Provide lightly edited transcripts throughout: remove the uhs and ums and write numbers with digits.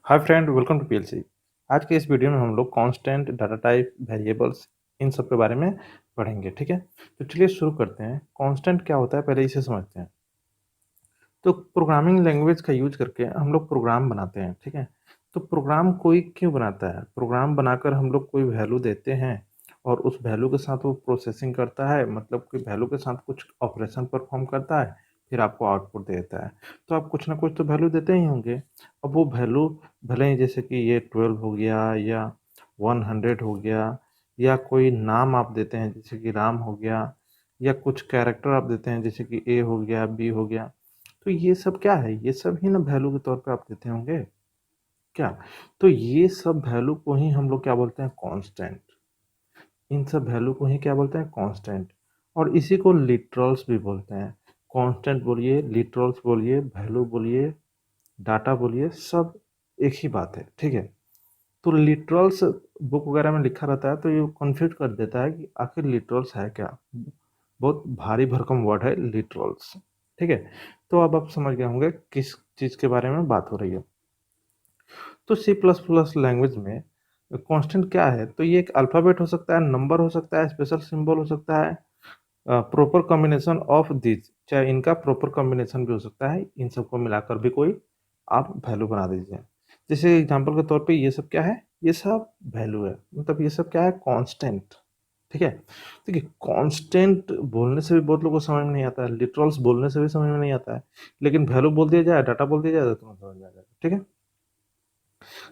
Hi friend, welcome to PLC. आज के इस वीडियो में हम लोग कांस्टेंट, डाटा टाइप, वेरिएबल्स इन सब के बारे में पढ़ेंगे। ठीक है, तो चलिए शुरू करते हैं। कांस्टेंट क्या होता है पहले इसे समझते हैं। तो प्रोग्रामिंग लैंग्वेज का यूज करके हम लोग प्रोग्राम बनाते हैं। ठीक है, तो प्रोग्राम कोई क्यों बनाता है? प्रोग्राम बनाकर हम लोग कोई वैल्यू देते हैं और उस वैल्यू के साथ वो प्रोसेसिंग करता है, मतलब कोई वैल्यू के साथ कुछ ऑपरेशन परफॉर्म करता है, फिर आपको आउटपुट देता है। तो आप कुछ ना कुछ तो वैल्यू देते ही होंगे। अब वो वैल्यू भले ही जैसे कि ये 12 हो गया या 100 हो गया, या कोई नाम आप देते हैं जैसे कि राम हो गया, या कुछ कैरेक्टर आप देते हैं जैसे कि ए हो गया, बी हो गया। तो ये सब क्या है? ये सब ही ना वैल्यू के तौर पे आप देते होंगे क्या? तो ये सब वैल्यू को ही हम लोग क्या बोलते हैं? कांस्टेंट। इन सब वैल्यू को ही क्या बोलते हैं? कांस्टेंट। और इसी को लिटरल्स भी बोलते हैं। कांस्टेंट बोलिए, लिटरल्स बोलिए, वैल्यू बोलिए, डाटा बोलिए, सब एक ही बात है। ठीक है, तो लिटरल्स बुक वगैरह में लिखा रहता है तो ये कंफ्यूज कर देता है कि आखिर लिटरल्स है क्या। बहुत भारी भरकम वर्ड है लिटरल्स। ठीक है, तो अब आप समझ गए होंगे किस चीज़ के बारे में बात हो रही है। तो सी प्लस प्लस लैंग्वेज में कांस्टेंट क्या है? तो ये एक अल्फ़ाबेट हो सकता है, नंबर हो सकता है, स्पेशल सिंबल हो सकता है, प्रॉपर कॉम्बिनेशन ऑफ दिस, चाहे इनका प्रॉपर कॉम्बिनेशन भी हो सकता है। इन सबको मिलाकर भी कोई आप वैल्यू बना दीजिए। जैसे एग्जांपल के तौर पे ये सब क्या है? ये सब वैल्यू है, मतलब ये सब क्या है? कांस्टेंट। ठीक है, देखिए कांस्टेंट बोलने से भी बहुत लोगों को समझ में नहीं आता है, लिटरल्स बोलने से भी समझ में नहीं आता है, लेकिन वैल्यू बोल दिया जाए, डाटा बोल दिया जाए तो तुम्हें समझ में आ जाएगा। ठीक है,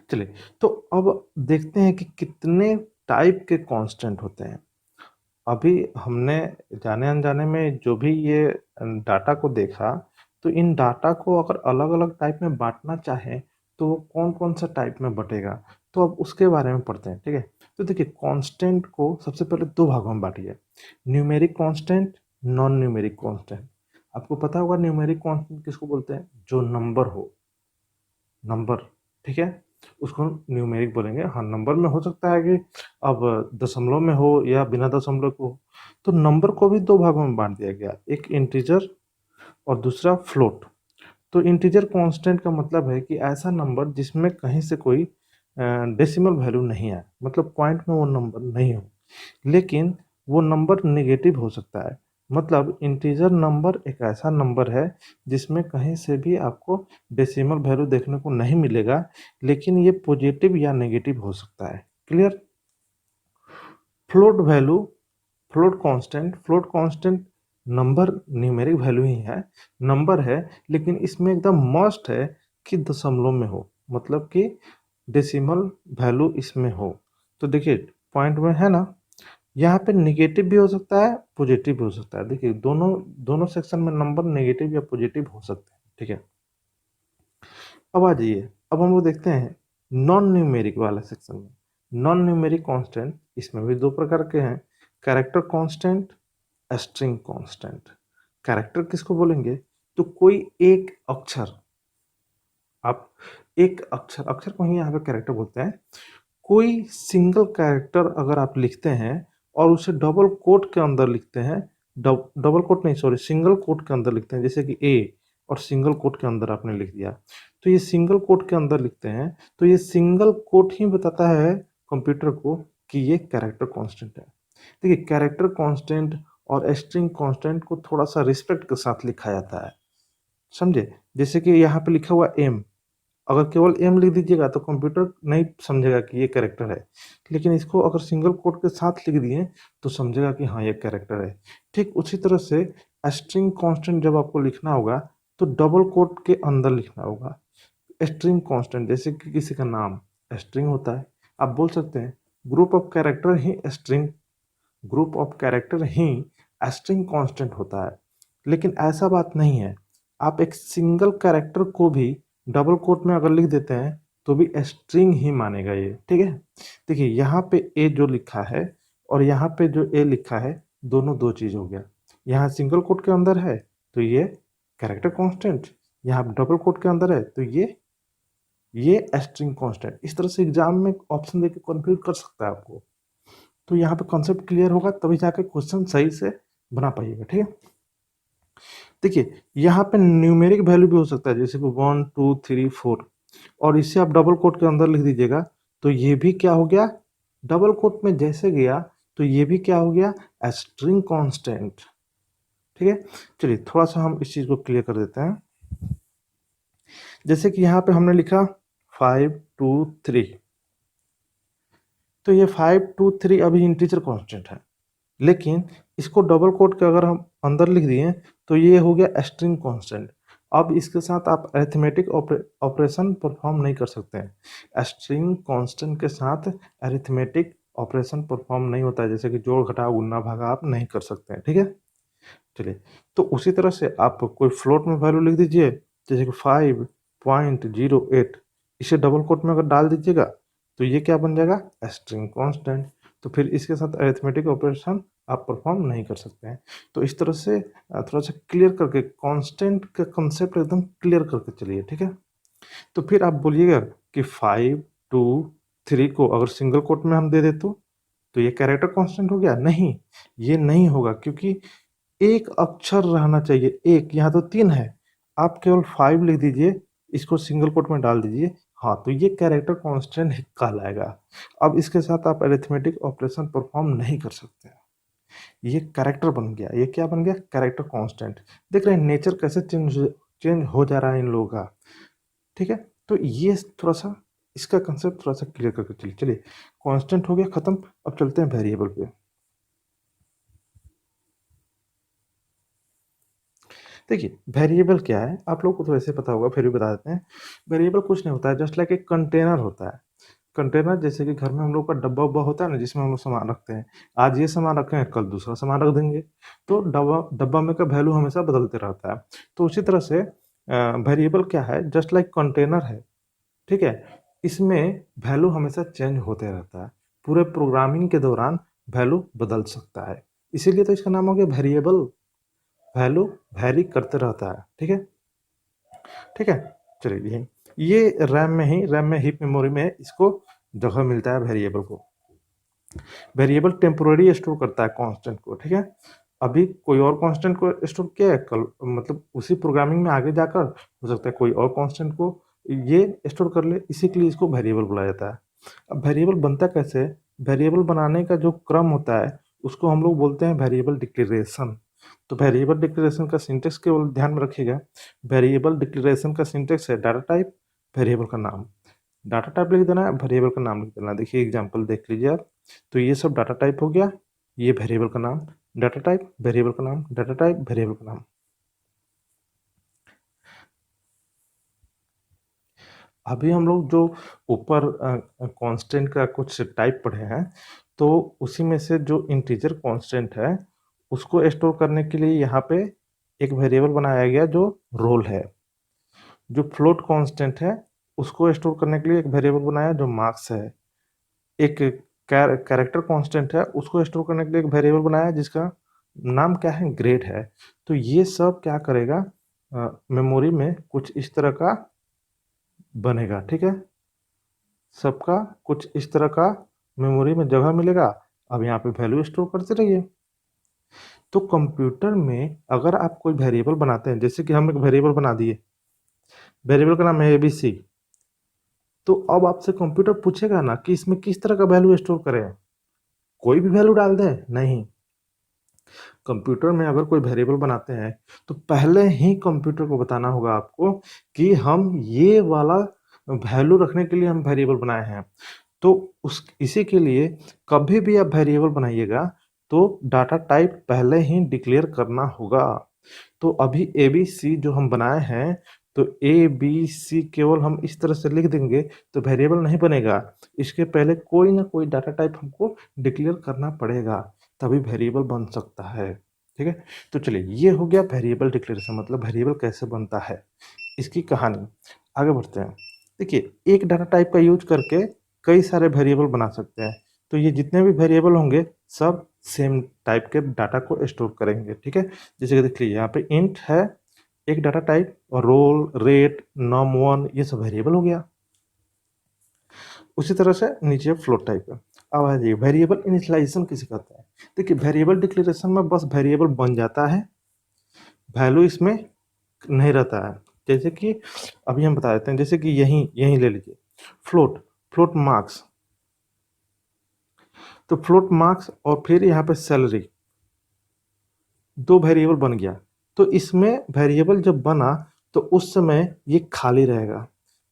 चलिए, तो अब देखते हैं कि कितने टाइप के कांस्टेंट होते हैं। अभी हमने जाने अनजाने में जो भी ये डाटा को देखा, तो इन डाटा को अगर अलग अलग टाइप में बांटना चाहें तो वो कौन कौन सा टाइप में बटेगा, तो अब उसके बारे में पढ़ते हैं। ठीक है, तो देखिए कांस्टेंट को सबसे पहले दो भागों में बांटिए। Numeric constant, non numeric constant. आपको पता होगा न्यूमेरिक कांस्टेंट किसको बोलते हैं? जो नंबर हो, नंबर। ठीक है, उसको न्यूमेरिक बोलेंगे। हाँ, नंबर में हो सकता है कि अब दशमलव में हो या बिना दशमलव को हो। तो नंबर को भी दो भागों में बांट दिया गया, एक इंटीजर और दूसरा फ्लोट। तो इंटीजर कांस्टेंट का मतलब है कि ऐसा नंबर जिसमें कहीं से कोई डेसिमल वैल्यू नहीं है, मतलब पॉइंट में वो नंबर नहीं हो, लेकिन वो नंबर नेगेटिव हो सकता है। मतलब इंटीजर नंबर एक ऐसा नंबर है जिसमें कहीं से भी आपको डेसिमल वैल्यू देखने को नहीं मिलेगा, लेकिन ये पॉजिटिव या नेगेटिव हो सकता है। Clear? Float value, float constant number, numeric value ही है, नंबर है, लेकिन इसमें एकदम मस्ट है कि दशमलव में हो, मतलब कि डेसिमल वैल्यू इसमें हो। तो देखिए पॉइंट में है ना, यहाँ पे नेगेटिव भी हो सकता है, पॉजिटिव भी हो सकता है। देखिए दोनों दोनों सेक्शन में नंबर नेगेटिव या पॉजिटिव हो सकते हैं। ठीक है, अब आ जाइए, अब हम लोग देखते हैं नॉन न्यूमेरिक वाला सेक्शन में। नॉन न्यूमेरिक कांस्टेंट, इसमें भी दो प्रकार के हैं, character constant, string constant. Character किसको बोलेंगे? तो कोई एक अक्षर, आप एक अक्षर, अक्षर को ही यहाँ पे कैरेक्टर बोलते हैं। कोई सिंगल कैरेक्टर अगर आप लिखते हैं और उसे डबल कोट के अंदर लिखते हैं, डबल कोट नहीं, सॉरी, सिंगल कोट के अंदर लिखते हैं, जैसे कि ए, और सिंगल कोट के अंदर आपने लिख दिया, तो ये सिंगल कोट के अंदर लिखते हैं, तो ये सिंगल कोट ही बताता है कंप्यूटर को कि ये कैरेक्टर कांस्टेंट है। देखिए कैरेक्टर कांस्टेंट और स्ट्रिंग कांस्टेंट को थोड़ा सा रिस्पेक्ट के साथ लिखा जाता है, समझे? जैसे कि यहाँ पे लिखा हुआ एम, अगर केवल एम लिख दीजिएगा तो कंप्यूटर नहीं समझेगा कि ये कैरेक्टर है, लेकिन इसको अगर सिंगल कोट के साथ लिख दिए तो समझेगा कि हाँ ये कैरेक्टर है। ठीक उसी तरह से स्ट्रिंग कांस्टेंट जब आपको लिखना होगा तो डबल कोट के अंदर लिखना होगा। स्ट्रिंग कांस्टेंट जैसे कि किसी का नाम स्ट्रिंग होता है, आप बोल सकते हैं group of character he string, group of character he string constant होता है। लेकिन ऐसा बात नहीं है, आप एक सिंगल कैरेक्टर को भी डबल कोट में अगर लिख देते हैं तो भी स्ट्रिंग ही मानेगा ये। ठीक है, देखिए यहाँ पे ए जो लिखा है और यहाँ पे जो ए लिखा है, दोनों दो चीज हो गया। यहाँ सिंगल कोट के अंदर है तो ये कैरेक्टर कांस्टेंट, यहाँ डबल कोट के अंदर है तो ये स्ट्रिंग कांस्टेंट। इस तरह से एग्जाम में ऑप्शन देके कंफ्यूज कर सकता है आपको। तो यहाँ पे कॉन्सेप्ट क्लियर होगा तभी जाके क्वेश्चन सही से बना पाइएगा। ठीक है, देखिए यहाँ पे न्यूमेरिक वैल्यू भी हो सकता है, जैसे कि 1 2 3 4, और इसे आप डबल कोट के अंदर लिख दीजिएगा, तो ये भी क्या हो गया, डबल कोट में जैसे गया तो ये भी क्या हो गया, स्ट्रिंग कांस्टेंट। ठीक है, चलिए थोड़ा सा हम इस चीज को क्लियर कर देते हैं। जैसे कि यहाँ पे हमने लिखा 523, तो ये 523 अभी इंटीजर कांस्टेंट है, लेकिन इसको डबल कोट के अगर हम अंदर लिख दिए तो ये हो गया स्ट्रिंग कांस्टेंट। अब इसके साथ आप अरिथमेटिक ऑपरेशन परफॉर्म नहीं कर सकते हैं। स्ट्रिंग कांस्टेंट के साथ अरिथमेटिक ऑपरेशन परफॉर्म नहीं होता है, जैसे कि जोड़ घटाव गुणा भागा आप नहीं कर सकते हैं। ठीक है, चलिए तो उसी तरह से आप कोई फ्लोट में वैल्यू लिख दीजिए, जैसे कि 5.08, इसे डबल कोट में अगर डाल दीजिएगा तो ये क्या बन जाएगा, स्ट्रिंग कांस्टेंट। तो फिर इसके साथ अरिथमेटिक ऑपरेशन आप परफॉर्म नहीं कर सकते हैं। तो इस तरह से थोड़ा सा क्लियर करके कांस्टेंट का कंसेप्ट एकदम क्लियर करके चलिए। ठीक है, तो फिर आप बोलिएगा कि 523 को अगर सिंगल कोट में हम दे दे तो ये कैरेक्टर कांस्टेंट हो गया, नहीं ये नहीं होगा, क्योंकि एक अक्षर रहना चाहिए, एक, यहाँ तो 3 है, आप केवल 5 लिख दीजिए, इसको सिंगल कोट में डाल दीजिए, हाँ तो ये कैरेक्टर कांस्टेंट कहलाएगा। अब इसके साथ आप अरिथमेटिक ऑपरेशन परफॉर्म नहीं कर सकते हैं, ये कैरेक्टर बन गया, ये क्या बन गया, कैरेक्टर कांस्टेंट। देख रहे हैं नेचर कैसे चेंज हो जा रहा है इन लोगों का। ठीक है, तो ये थोड़ा सा इसका कंसेप्ट थोड़ा सा क्लियर करके चलिए। चलिए कांस्टेंट हो गया खत्म, अब चलते हैं वेरिएबल पे। देखिए वेरिएबल क्या है, आप लोग को तो वैसे पता होगा, फिर भी बता देते हैं। वेरिएबल कुछ नहीं होता है, जस्ट लाइक एक कंटेनर होता है। कंटेनर जैसे कि घर में हम लोग का डब्बा उब्बा होता है ना, जिसमें हम लोग सामान रखते हैं, आज ये सामान रखे हैं कल दूसरा सामान रख देंगे, तो डब्बा डब्बा में का वैल्यू हमेशा बदलते रहता है। तो उसी तरह से वेरिएबल क्या है, जस्ट लाइक कंटेनर है। ठीक है, इसमें वैल्यू हमेशा चेंज होते रहता है, पूरे प्रोग्रामिंग के दौरान वैल्यू बदल सकता है, इसीलिए तो इसका नाम हो गया वेरिएबल। वैल्यू वैरी करते रहता है। ठीक है, ठीक है, चलिए ये रैम में हीप मेमोरी में इसको जगह मिलता है वेरिएबल को। वेरिएबल टेम्पोररी स्टोर करता है कांस्टेंट को। ठीक है, अभी कोई और कांस्टेंट को स्टोर किया है, कल मतलब उसी प्रोग्रामिंग में आगे जाकर हो सकता है कोई और कांस्टेंट को ये स्टोर कर ले, इसी के लिए इसको वेरिएबल बुलाया जाता है। अब वेरिएबल बनता कैसे, वेरिएबल बनाने का जो क्रम होता है उसको हम लोग बोलते हैं वेरिएबल डिक्लेरेशन। तो वेरिएबल डिक्लेरेशन का सिंटेक्स केवल ध्यान में रखिएगा, वेरिएबल डिक्लेरेशन का सिंटेक्स है डाटा टाइप, वेरिएबल का नाम, डाटा टाइप लिख देना है, वेरिएबल का नाम लिख देना। देखिए एग्जांपल देख लीजिए आप, तो ये सब डाटा टाइप हो गया, ये वेरिएबल का नाम, डाटा टाइप वेरिएबल का नाम, डाटा टाइप वेरिएबल का नाम। अभी हम लोग जो ऊपर कांस्टेंट का कुछ टाइप पढ़े हैं, तो उसी में से जो इंटीजर कांस्टेंट है उसको स्टोर करने के लिए यहाँ पे एक वेरिएबल बनाया गया जो रोल है। जो फ्लोट कांस्टेंट है उसको स्टोर करने के लिए एक वेरिएबल बनाया जो मार्क्स है। एक कैरेक्टर कांस्टेंट है उसको स्टोर करने के लिए एक वेरिएबल बनाया जिसका नाम क्या है, ग्रेड है। तो ये सब क्या करेगा, मेमोरी में कुछ इस तरह का बनेगा। ठीक है, सबका कुछ इस तरह का मेमोरी में जगह मिलेगा। अब यहाँ पे वैल्यू स्टोर करते रहिए। तो कंप्यूटर में अगर आप कोई वेरिएबल बनाते हैं, जैसे कि हम एक वेरिएबल बना दिए, वेरिएबल का नाम है ABC, तो अब आपसे कंप्यूटर पूछेगा ना कि इसमें किस तरह का वैल्यू स्टोर करें, कोई भी वैल्यू डाल दें, नहीं। कंप्यूटर में अगर कोई वेरिएबल बनाते हैं तो पहले ही कंप्यूटर को बताना होगा आपको कि हम ये वाला वैल्यू रखने के लिए हम वेरिएबल बनाए हैं। तो उस इसी के लिए कभी भी आप वेरिएबल बनाइएगा तो डाटा टाइप पहले ही डिक्लेयर करना होगा। तो अभी ABC जो हम बनाए हैं, तो ABC केवल हम इस तरह से लिख देंगे तो वेरिएबल नहीं बनेगा, इसके पहले कोई ना कोई डाटा टाइप हमको डिक्लेयर करना पड़ेगा, तभी वेरिएबल बन सकता है। ठीक है, तो चलिए ये हो गया वेरिएबल डिक्लेरेशन, मतलब वेरिएबल कैसे बनता है, इसकी कहानी। आगे बढ़ते हैं। देखिए एक डाटा टाइप का यूज करके कई सारे वेरिएबल बना सकते हैं, तो ये जितने भी वेरिएबल होंगे सब सेम टाइप के डाटा को स्टोर करेंगे। ठीक है, जैसे कि देख लीजिए यहाँ पे इंट है एक डाटा टाइप, और रोल, रेट, num1 ये सब वेरिएबल हो गया। उसी तरह से नीचे फ्लोट टाइप है। अब आ जाइए वेरिएबल इनिशियलाइजेशन किसे कहते हैं। देखिए वेरिएबल डिक्लेरेशन में बस वेरिएबल बन जाता है, वैल्यू इसमें नहीं रहता है। जैसे कि अभी हम बता देते हैं, जैसे कि यहीं यहीं ले लीजिए फ्लोट, फ्लोट मार्क्स, तो फ्लोट मार्क्स और फिर यहाँ पे सैलरी, दो वेरिएबल बन गया। तो इसमें वेरिएबल जब बना तो उस समय ये खाली रहेगा,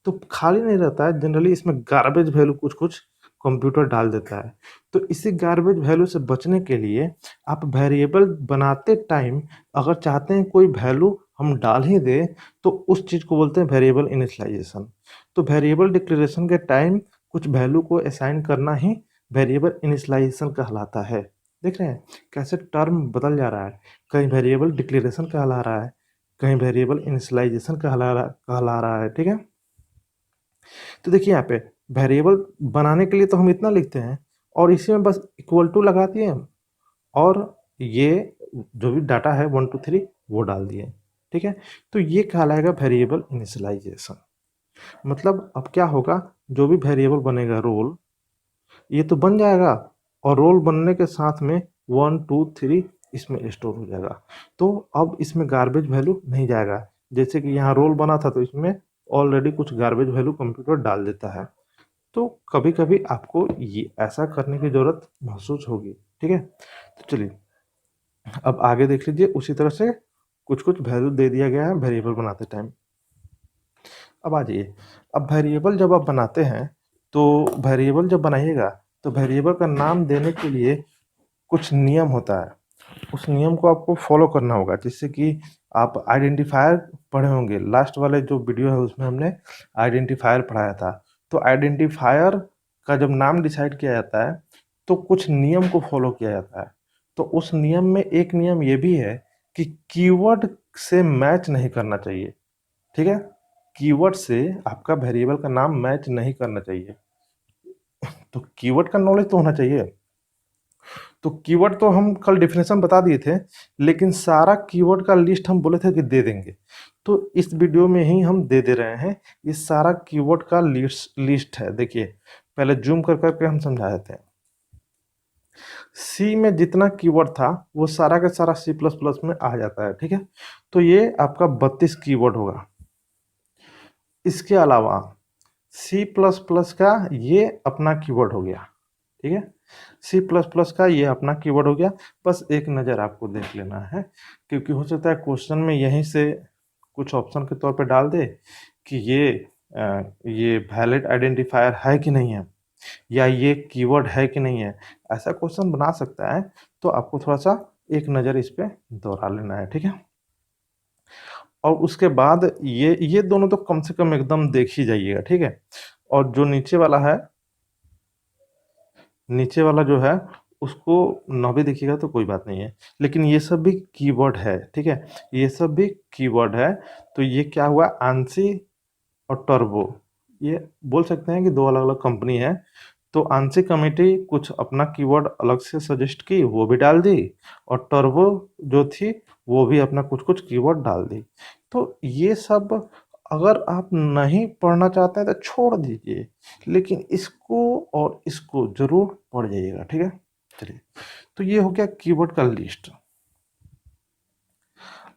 तो खाली नहीं रहता है जनरली, इसमें गार्बेज वैल्यू कुछ कुछ कंप्यूटर डाल देता है। तो इसी गार्बेज वैल्यू से बचने के लिए आप वेरिएबल बनाते टाइम अगर चाहते हैं कोई वैल्यू हम डाल ही दें, तो उस चीज़ को बोलते हैं वेरिएबल इनिशियलाइजेशन। तो वेरिएबल डिक्लेरेशन के टाइम कुछ वैल्यू को असाइन करना ही वेरिएबल इनिशियलाइजेशन कहलाता है। देख रहे हैं कैसे टर्म बदल जा रहा है, कहीं वेरिएबल डिक्लेरेशन कहला रहा है, कहीं वेरिएबल इनिशियलाइजेशन कहला रहा है, ठीक है। तो देखिए यहाँ पे वेरिएबल बनाने के लिए तो हम इतना लिखते हैं और इसी में बस इक्वल टू लगा दिए और ये जो भी डाटा है 1 2 3 वो डाल दिए, ठीक है। तो ये कहलाएगा वेरिएबल इनिशियलाइजेशन। मतलब अब क्या होगा, जो भी वेरिएबल बनेगा रोल, ये तो बन जाएगा और रोल बनने के साथ में 1 2 3 इसमें स्टोर हो जाएगा। तो अब इसमें गार्बेज वैल्यू नहीं जाएगा, जैसे कि यहाँ रोल बना था तो इसमें ऑलरेडी कुछ गार्बेज वैल्यू कंप्यूटर डाल देता है। तो कभी कभी आपको ये ऐसा करने की जरूरत महसूस होगी, ठीक है। तो चलिए अब आगे देख लीजिए, उसी तरह से कुछ कुछ वैल्यू दे दिया गया है वेरिएबल बनाते टाइम। अब आ जाइए, अब वेरिएबल जब आप बनाते हैं तो वेरिएबल जब बनाइएगा तो वेरिएबल का नाम देने के लिए कुछ नियम होता है, उस नियम को आपको फॉलो करना होगा। जिससे कि आप आइडेंटिफायर पढ़े होंगे, लास्ट वाले जो वीडियो है उसमें हमने आइडेंटिफायर पढ़ाया था। तो आइडेंटिफायर का जब नाम डिसाइड किया जाता है तो कुछ नियम को फॉलो किया जाता है। तो उस नियम में एक नियम ये भी है कि कीवर्ड से मैच नहीं करना चाहिए, ठीक है। कीवर्ड से आपका वेरिएबल का नाम मैच नहीं करना चाहिए। तो कीवर्ड का नॉलेज तो होना चाहिए। तो कीवर्ड तो हम कल डेफिनेशन बता दिए थे, लेकिन सारा कीवर्ड का लिस्ट हम बोले थे कि दे देंगे। तो इस वीडियो में ही हम दे रहे हैं, ये सारा कीवर्ड का लिस्ट है। देखिए पहले जूम कर करके हम समझा देते हैं। सी में जितना कीवर्ड था वो सारा का सारा सी प्लस प्लस में आ जाता है, ठीक है। तो ये आपका 32 कीवर्ड होगा। इसके अलावा सी प्लस प्लस का ये अपना कीवर्ड हो गया, ठीक है। सी प्लस प्लस का ये अपना कीवर्ड हो गया। बस एक नज़र आपको देख लेना है, क्योंकि हो सकता है क्वेश्चन में यहीं से कुछ ऑप्शन के तौर पे डाल दे कि ये वैलिड आइडेंटिफायर है कि नहीं है, या ये कीवर्ड है कि नहीं है। ऐसा क्वेश्चन बना सकता है, तो आपको थोड़ा सा एक नज़र इस पे दोहरा लेना है, ठीक है। और उसके बाद ये दोनों तो कम से कम एकदम देख ही जाइएगा, ठीक है। और जो नीचे वाला है, नीचे वाला जो है उसको ना भी देखिएगा तो कोई बात नहीं है, लेकिन ये सब भी कीवर्ड है, ठीक है। ये सब भी कीवर्ड है। तो ये क्या हुआ, आंसी और टर्बो, ये बोल सकते हैं कि दो अलग अलग कंपनी है। तो आंसी कमेटी कुछ अपना कीवर्ड अलग से सजेस्ट की, वो भी डाल दी, और टर्बो जो थी वो भी अपना कुछ कुछ कीवर्ड डाल दी। तो ये सब अगर आप नहीं पढ़ना चाहते हैं तो छोड़ दीजिए, लेकिन इसको और इसको जरूर पढ़ जाइएगा, ठीक है। चलिए, तो ये हो गया कीवर्ड का लिस्ट।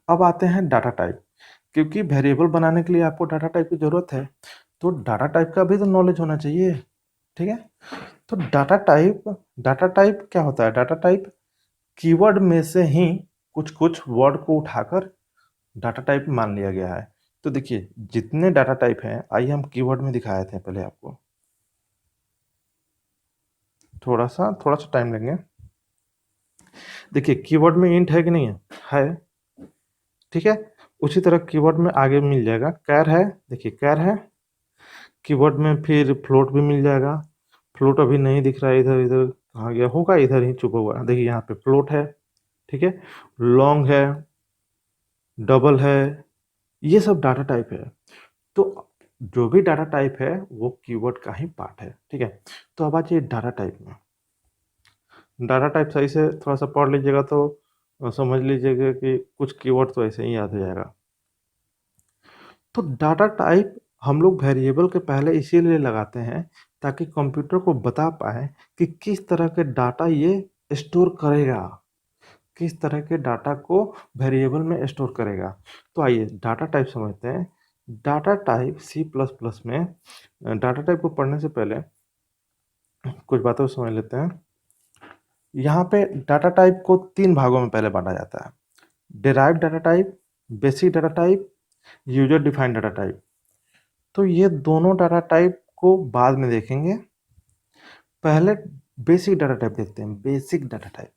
अब आते हैं डाटा टाइप, क्योंकि वेरिएबल बनाने के लिए आपको डाटा टाइप की जरूरत है, तो डाटा टाइप का भी तो नॉलेज होना चाहिए, ठीक है। तो डाटा टाइप क्या होता है, डाटा टाइप कीवर्ड में से ही कुछ कुछ वर्ड को उठाकर डाटा टाइप मान लिया गया है। तो देखिए जितने डाटा टाइप हैं, आइए हम कीवर्ड में दिखाए थे पहले आपको, थोड़ा सा टाइम लेंगे। देखिए कीवर्ड में इंट है कि नहीं है, ठीक है। उसी तरह कीवर्ड में आगे मिल जाएगा कैर है, देखिए कैर है कीवर्ड में। फिर फ्लोट भी मिल जाएगा, फ्लोट अभी नहीं दिख रहा है, इधर इधर कहाँ गया होगा, इधर ही छुपा हुआ है, देखिए यहाँ पे फ्लोट है, ठीक है। लॉन्ग है, डबल है, ये सब डाटा टाइप है। तो जो भी डाटा टाइप है वो कीवर्ड का ही पार्ट है, ठीक है। तो अब आज ये डाटा टाइप में, डाटा टाइप सही से थोड़ा सा पढ़ लीजिएगा तो समझ लीजिएगा कि कुछ कीवर्ड तो ऐसे ही याद हो जाएगा। तो डाटा टाइप हम लोग वेरिएबल के पहले इसीलिए लगाते हैं ताकि कंप्यूटर को बता पाए कि किस तरह के डाटा ये स्टोर करेगा, किस तरह के डाटा को वेरिएबल में स्टोर करेगा। तो आइए डाटा टाइप समझते हैं data type C plus plus में डाटा टाइप को पढ़ने से पहले कुछ बातों को समझ लेते हैं। यहाँ पे डाटा टाइप को 3 भागों में पहले बांटा जाता है: derived data type, basic data type, user defined data type. तो ये दोनों डाटा टाइप को बाद में देखेंगे। पहले बेसिक डाटा टाइप देखते हैं। बेसिक डाटा टाइप,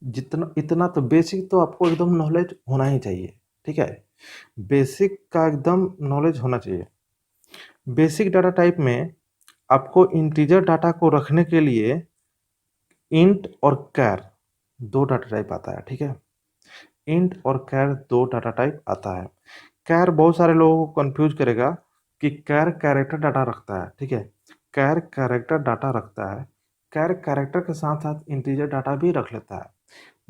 जितना इतना तो बेसिक तो आपको एकदम नॉलेज होना ही चाहिए, ठीक है। बेसिक का एकदम नॉलेज होना चाहिए। बेसिक डाटा टाइप में आपको इंटीजर डाटा को रखने के लिए इंट और कैर 2 डाटा टाइप आता है, ठीक है। इंट और कैर 2 डाटा टाइप आता है। कैर बहुत सारे लोगों को कंफ्यूज करेगा कि कैर कैरेक्टर डाटा रखता है, ठीक है। कैर कैरेक्टर डाटा रखता है। कैर कैरेक्टर के साथ साथ इंटीजर डाटा भी रख लेता है।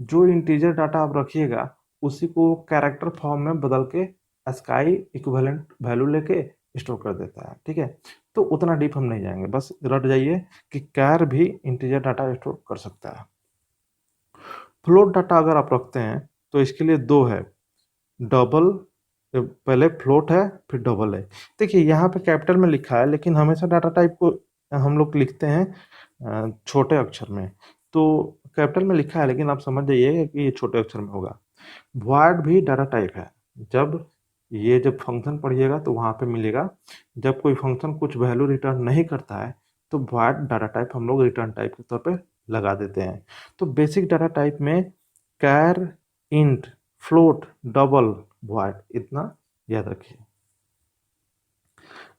जो इंटीजर डाटा आप रखिएगा उसी को कैरेक्टर फॉर्म में बदल के स्काई इक्विवेलेंट वैल्यू लेके स्टोर कर देता है, ठीक है। तो उतना डीप हम नहीं जाएंगे, बस रट जाइए कि कैर भी इंटीजर डाटा स्टोर कर सकता है। फ्लोट डाटा अगर आप रखते हैं तो इसके लिए 2 है: डबल, पहले फ्लोट है फिर डबल है। देखिए यहाँ पे कैपिटल में लिखा है, लेकिन हमेशा डाटा टाइप को हम लोग लिखते हैं छोटे अक्षर में। तो कैपिटल में लिखा है, लेकिन आप समझ जाइए कि ये छोटे अक्षर में होगा। वॉइड भी डाटा टाइप है। जब फंक्शन पढ़िएगा तो वहाँ पे मिलेगा। जब कोई फंक्शन कुछ वैल्यू रिटर्न नहीं करता है तो वॉइड डाटा टाइप हम लोग रिटर्न टाइप के तौर पे लगा देते हैं। तो बेसिक डाटा टाइप में कैर, इंट, फ्लोट, डबल, वॉइड, इतना याद रखिए।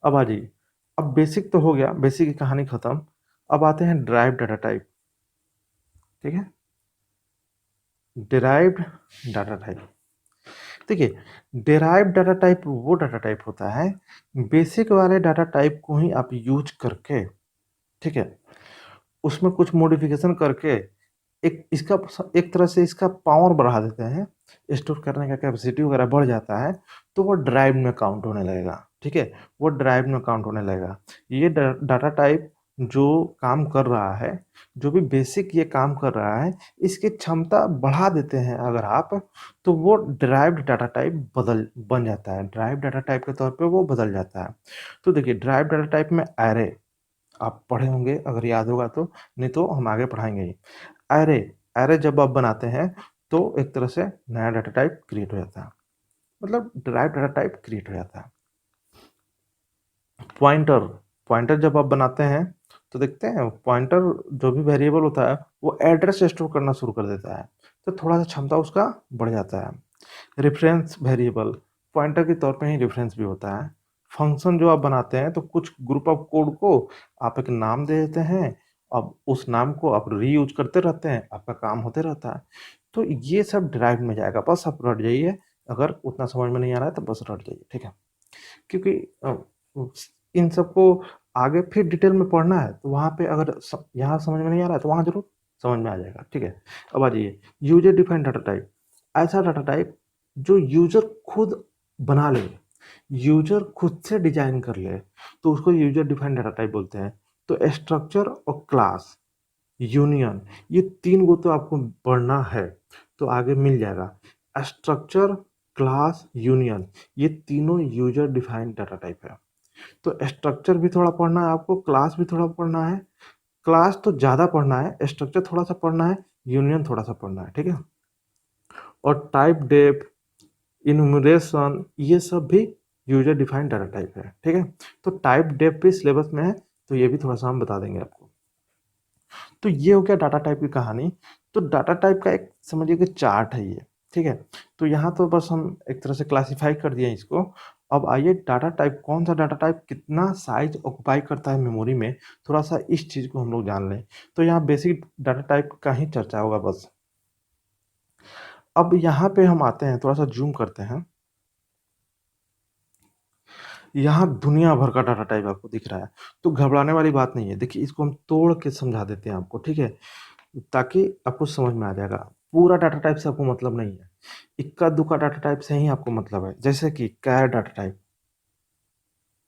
अब आ जाइए, अब बेसिक तो हो गया, बेसिक की कहानी खत्म। अब आते हैं डिराइव्ड डाटा टाइप, ठीक है। डिराइव्ड डाटा टाइप, देखिए डिराइव्ड डाटा टाइप वो डाटा टाइप होता है, बेसिक वाले डाटा टाइप को ही आप यूज करके, ठीक है, उसमें कुछ मॉडिफिकेशन करके एक तरह से इसका पावर बढ़ा देते हैं, स्टोर करने का कैपेसिटी वगैरह बढ़ जाता है, तो वो ड्राइव में काउंट होने लगेगा, ठीक है। वो ड्राइव में काउंट होने लगेगा। ये डाटा टाइप जो काम कर रहा है, जो भी बेसिक ये काम कर रहा है, इसकी क्षमता बढ़ा देते हैं अगर आप, तो वो ड्राइव्ड डाटा टाइप बदल बन जाता है, ड्राइव डाटा टाइप के तौर पे वो बदल जाता है। तो देखिए ड्राइव डाटा टाइप में एरे आप पढ़े होंगे, अगर याद होगा तो, नहीं तो हम आगे पढ़ाएंगे ही। एरे, एरे जब आप बनाते हैं तो एक तरह से नया डाटा टाइप क्रिएट हो जाता है, मतलब ड्राइव डाटा टाइप क्रिएट हो जाता है। पॉइंटर, पॉइंटर जब आप बनाते हैं तो देखते हैं पॉइंटर जो भी वेरिएबल होता है वो एड्रेस स्टोर करना शुरू कर देता है, तो थोड़ा सा क्षमता उसका बढ़ जाता है। रेफरेंस वेरिएबल, पॉइंटर के तौर पे ही रेफरेंस भी होता है। फंक्शन जो आप बनाते हैं तो कुछ ग्रुप ऑफ कोड को आप एक नाम दे देते हैं, अब उस नाम को आप रीयूज करते रहते हैं, आपका काम होते रहता है। तो ये सब ड्राइव में जाएगा, बस आप रट जाइए। अगर उतना समझ में नहीं आ रहा है तो बस रट जाइए, ठीक है। क्योंकि इन सबको आगे फिर डिटेल में पढ़ना है, तो वहाँ पे अगर यहाँ समझ में नहीं आ रहा है तो वहाँ जरूर समझ में आ जाएगा, ठीक है। अब आ जाइए यूजर डिफाइंड डाटा टाइप, ऐसा डाटा टाइप जो यूजर खुद बना ले, यूजर खुद से डिजाइन कर ले, तो उसको यूजर डिफाइंड डाटा टाइप बोलते हैं। तो स्ट्रक्चर और क्लास, यूनियन, ये 3 गो तो आपको पढ़ना है, तो आगे मिल जाएगा। स्ट्रक्चर, क्लास, यूनियन, ये तीनों यूजर डिफाइंड डाटा टाइप है। तो स्ट्रक्चर भी थोड़ा पढ़ना है आपको, क्लास भी थोड़ा पढ़ना है। क्लास तो ज़्यादा पढ़ना है, स्ट्रक्चर थोड़ा सा पढ़ना है, यूनियन थोड़ा सा पढ़ना है, ठीक है। और टाइप डेफ, इनुमरेशन, ये सब भी यूजर डिफाइंड डाटा टाइप है, ठीक है। तो टाइप डेफ भी सिलेबस में है, तो ये भी थोड़ा सा हम बता देंगे आपको। तो ये हो गया डाटा टाइप की कहानी। तो डाटा टाइप का एक समझिए कि चार्ट है ये, ठीक है। तो यहाँ तो बस हम एक तरह से क्लासीफाई कर दिए इसको। अब आइए डाटा टाइप, कौन सा डाटा टाइप कितना साइज ऑक्युपाई करता है मेमोरी में, थोड़ा सा इस चीज़ को हम लोग जान लें। तो यहाँ बेसिक डाटा टाइप का ही चर्चा होगा बस। अब यहाँ पे हम आते हैं, थोड़ा सा जूम करते हैं। यहाँ दुनिया भर का डाटा टाइप आपको दिख रहा है, तो घबराने वाली बात नहीं है। देखिए इसको हम तोड़ के समझा देते हैं आपको, ठीक है, ताकि आपको समझ में आ जाएगा। पूरा डाटा टाइप से आपको मतलब नहीं है, इक्का दुक्का डाटा टाइप से ही आपको मतलब है। जैसे कि कैर डाटा टाइप,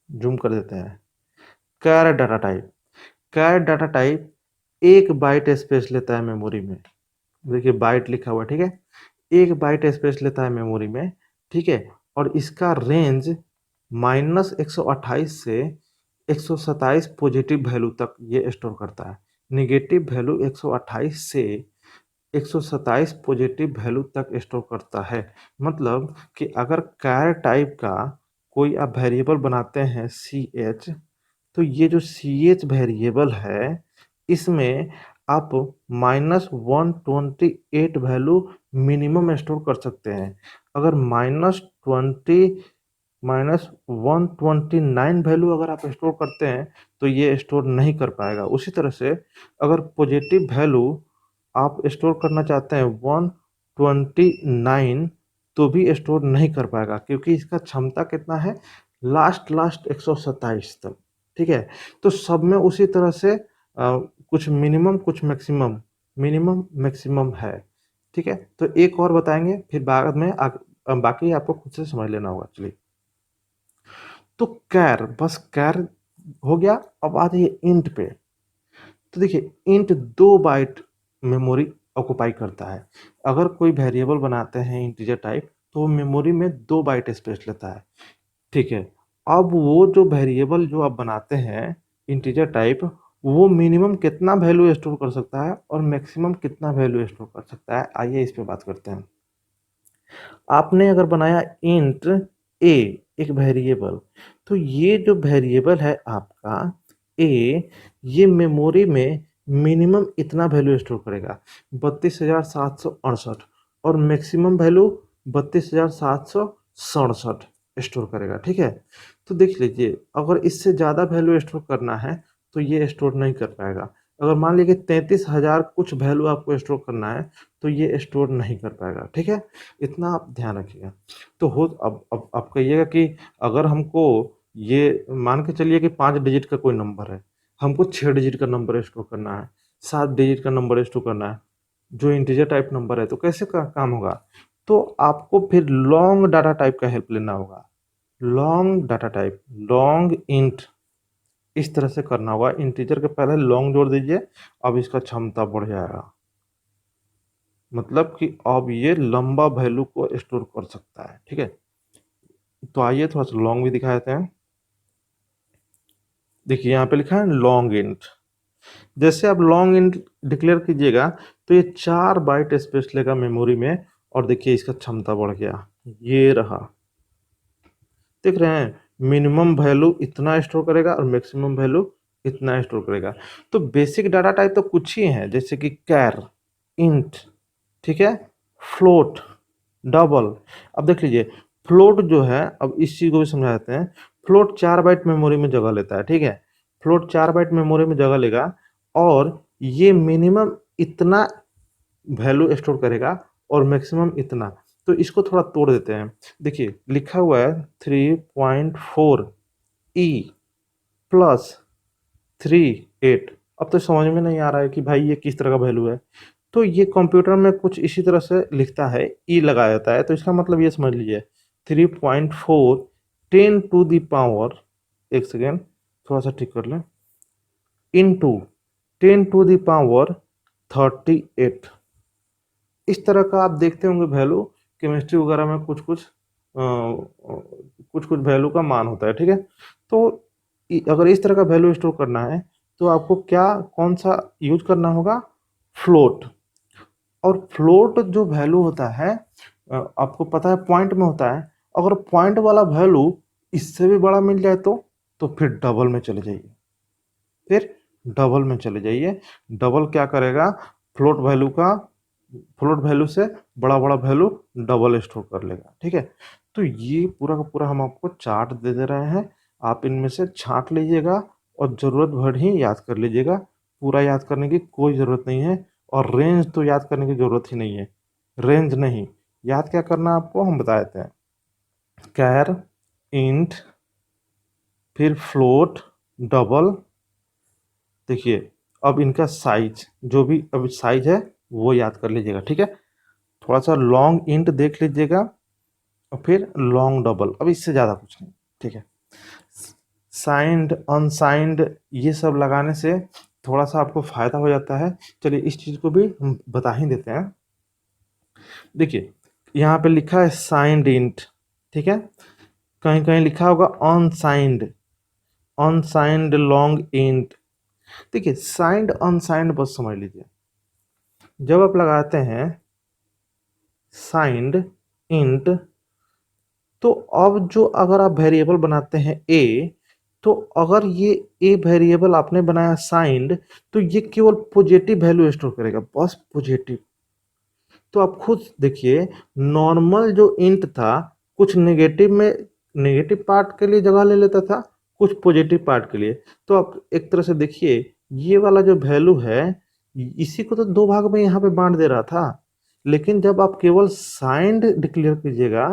जूम कर देते हैं। कैर डाटा टाइप, कैर डाटा टाइप 1 बाइट स्पेस लेता है मेमोरी में। देखिए बाइट लिखा हुआ है, ठीक है, 1 बाइट स्पेस लेता है मेमोरी में, ठीक है। और इसका रेंज -128 से 127 पॉजिटिव वैल्यू तक ये स्टोर करता है। नेगेटिव वैल्यू 128 से 127 पॉजिटिव वैल्यू तक स्टोर करता है। मतलब कि अगर कैर टाइप का कोई आप वेरिएबल बनाते हैं सी एच, तो ये जो सी एच वेरिएबल है इसमें आप -128 वैल्यू मिनिमम स्टोर कर सकते हैं। अगर -129 वैल्यू अगर आप स्टोर करते हैं तो ये स्टोर नहीं कर पाएगा। उसी तरह से अगर पॉजिटिव वैल्यू आप स्टोर करना चाहते हैं 129, तो भी स्टोर नहीं कर पाएगा, क्योंकि इसका क्षमता कितना है, लास्ट 127 तक। ठीक है, तो सब में उसी तरह से कुछ मिनिमम कुछ मैक्सिमम, मिनिमम मैक्सिमम है। ठीक है, तो एक और बताएंगे, फिर बाद में बाकी आपको खुद से समझ लेना होगा। चलिए, तो कैर, बस कैर हो गया। अब आ जाइए इंट पे। तो देखिए, इंट 2 बाइट मेमोरी ऑक्युपाई करता है। अगर कोई वेरिएबल बनाते हैं इंटीजर टाइप, तो वो मेमोरी में 2 बाइट स्पेस लेता है। ठीक है, अब वो जो वेरिएबल जो आप बनाते हैं इंटीजर टाइप, वो मिनिमम कितना वैल्यू स्टोर कर सकता है और मैक्सिमम कितना वैल्यू स्टोर कर सकता है, आइए इस पे बात करते हैं। आपने अगर बनाया इंट ए, एक वेरिएबल, तो ये जो वेरिएबल है आपका ए, ये मेमोरी में मिनिमम इतना वैल्यू स्टोर करेगा, 32,768, और मैक्सिमम वैल्यू 32,767 स्टोर करेगा। ठीक है, तो देख लीजिए, अगर इससे ज़्यादा वैल्यू स्टोर करना है तो ये स्टोर नहीं कर पाएगा। अगर मान लीजिए 33,000 कुछ वैल्यू आपको स्टोर करना है तो ये स्टोर नहीं कर पाएगा। ठीक है, इतना आप ध्यान रखिएगा। तो हो, अब आप कहिएगा कि अगर हमको ये मान के चलिए कि 5 डिजिट का कोई नंबर है, हमको 6 डिजिट का नंबर स्टोर करना है, 7 डिजिट का नंबर स्टोर करना है, जो इंटीजर टाइप नंबर है, तो कैसे काम होगा? तो आपको फिर लॉन्ग डाटा टाइप का हेल्प लेना होगा। Long data type, long int, इस तरह से करना होगा। इंटीजर के पहले लॉन्ग जोड़ दीजिए, अब इसका क्षमता बढ़ जाएगा। मतलब कि अब ये लंबा वैल्यू को स्टोर कर सकता है। ठीक है, तो आइए थोड़ा सा लॉन्ग भी दिखा देते हैं। देखिए, यहाँ पे लिखा है लॉन्ग इंट। जैसे आप लॉन्ग इंट डिक्लेयर कीजिएगा तो ये 4 बाइट स्पेस लेगा मेमोरी में, और देखिए इसका क्षमता बढ़ गया, ये रहा। देख रहे हैं, मिनिमम वैल्यू इतना स्टोर करेगा और मैक्सिमम वैल्यू इतना स्टोर करेगा। तो बेसिक डाटा टाइप तो कुछ ही है, जैसे कि कैर, इंट, ठीक है, फ्लोट, डबल। अब देख लीजिए, फ्लोट जो है, अब इस चीज को भी समझाते हैं। फ्लोट 4 बाइट मेमोरी में जगह लेता है। ठीक है, फ्लोट 4 बाइट मेमोरी में जगह लेगा, और ये मिनिमम इतना वैल्यू स्टोर करेगा और मैक्सिमम इतना। तो इसको थोड़ा तोड़ देते हैं। देखिए, लिखा हुआ है 3.4 ई प्लस 3.8। अब तो समझ में नहीं आ रहा है कि भाई ये किस तरह का वैल्यू है। तो ये कंप्यूटर में कुछ इसी तरह से लिखता है, ई लगाया जाता है। तो इसका मतलब ये समझ लीजिए, 3.4 10 टू द पावर, एक सेकेंड थोड़ा सा ठीक कर लें, इनटू 10 टू द पावर 38। इस तरह का आप देखते होंगे वैल्यू, केमिस्ट्री वगैरह में कुछ कुछ कुछ कुछ वैल्यू का मान होता है। ठीक है, तो अगर इस तरह का वैल्यू स्टोर करना है तो आपको क्या, कौन सा यूज करना होगा? फ्लोट। और फ्लोट जो वैल्यू होता है, आपको पता है पॉइंट में होता है। अगर पॉइंट वाला वैल्यू इससे भी बड़ा मिल जाए तो फिर डबल में चले जाइए, फिर डबल में चले जाइए। डबल क्या करेगा? फ्लोट वैल्यू का, फ्लोट वैल्यू से बड़ा बड़ा वैल्यू डबल स्टोर कर लेगा। ठीक है, तो ये पूरा का पूरा हम आपको चार्ट दे रहे हैं, आप इनमें से छांट लीजिएगा और ज़रूरत भर ही याद कर लीजिएगा। पूरा याद करने की कोई ज़रूरत नहीं है, और रेंज तो याद करने की ज़रूरत ही नहीं है। रेंज नहीं याद, क्या करना आपको हम बता देते हैं। कैर, इंट, फिर फ्लोट, डबल। देखिए, अब इनका साइज, जो भी अब साइज है वो याद कर लीजिएगा। ठीक है, थोड़ा सा लॉन्ग इंट देख लीजिएगा, और फिर लॉन्ग डबल, अब इससे ज़्यादा कुछ नहीं। ठीक है, साइंड अनसाइंड ये सब लगाने से थोड़ा सा आपको फ़ायदा हो जाता है। चलिए इस चीज़ को भी हम बता ही देते हैं। देखिए, यहाँ पे लिखा है साइंड इंट, ठीक है, कहीं कहीं लिखा होगा अनसाइंड, अनसाइंड लॉन्ग इंट। देखिए साइंड अनसाइंड बस समझ लीजिए। जब आप लगाते हैं साइंड इंट, तो अब जो अगर आप वेरिएबल बनाते हैं ए, तो अगर ये ए वेरिएबल आपने बनाया साइंड, तो ये केवल पॉजिटिव वैल्यू स्टोर करेगा, बस पॉजिटिव। तो आप खुद देखिए, नॉर्मल जो इंट था कुछ नेगेटिव में, नेगेटिव पार्ट के लिए जगह ले लेता था, कुछ पॉजिटिव पार्ट के लिए। तो आप एक तरह से देखिए, ये वाला जो वैल्यू है इसी को तो दो भाग में यहाँ पे बांट दे रहा था। लेकिन जब आप केवल साइंड डिक्लेयर कीजिएगा,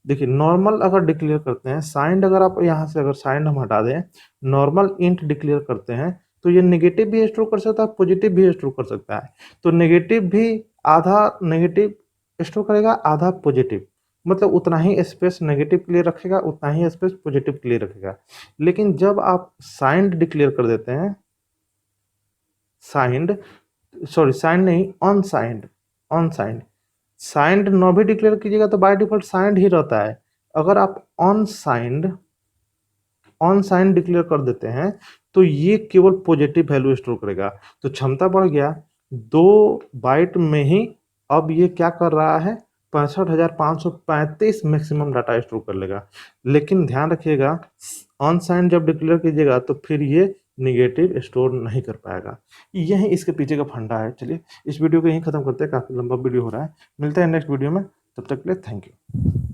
देखिए नॉर्मल अगर डिक्लेयर करते हैं, साइंड अगर आप यहाँ से अगर साइंड हम हटा दें, नॉर्मल इंट डिक्लेयर करते हैं, तो ये नेगेटिव भी स्टोर कर सकता है, पॉजिटिव भी स्टोर कर सकता है। तो नेगेटिव भी आधा नेगेटिव स्टोर करेगा, आधा पॉजिटिव, मतलब उतना ही स्पेस नेगेटिव के लिए रखेगा, उतना ही स्पेस पॉजिटिव के लिए रखेगा। लेकिन जब आप साइंड डिक्लेयर कर देते हैं, साइंड, सॉरी साइंड नहीं, अनसाइंड, अनसाइंड, साइंड नो भी डिक्लेयर कीजिएगा तो बाय डिफॉल्ट साइंड ही रहता है। अगर आप अनसाइंड, अनसाइंड डिक्लेयर कर देते हैं, तो ये केवल पॉजिटिव वैल्यू स्टोर करेगा। तो क्षमता बढ़ गया, 2 बाइट में ही अब ये क्या कर रहा है, 65,535 मैक्सिमम डाटा स्टोर कर लेगा। लेकिन ध्यान रखिएगा, अनसाइंड जब डिक्लेयर कीजिएगा तो फिर ये निगेटिव स्टोर नहीं कर पाएगा। यही इसके पीछे का फंडा है। चलिए इस वीडियो को यहीं खत्म करते हैं, काफी लंबा वीडियो हो रहा है। मिलते हैं नेक्स्ट वीडियो में, तब तक के लिए थैंक यू।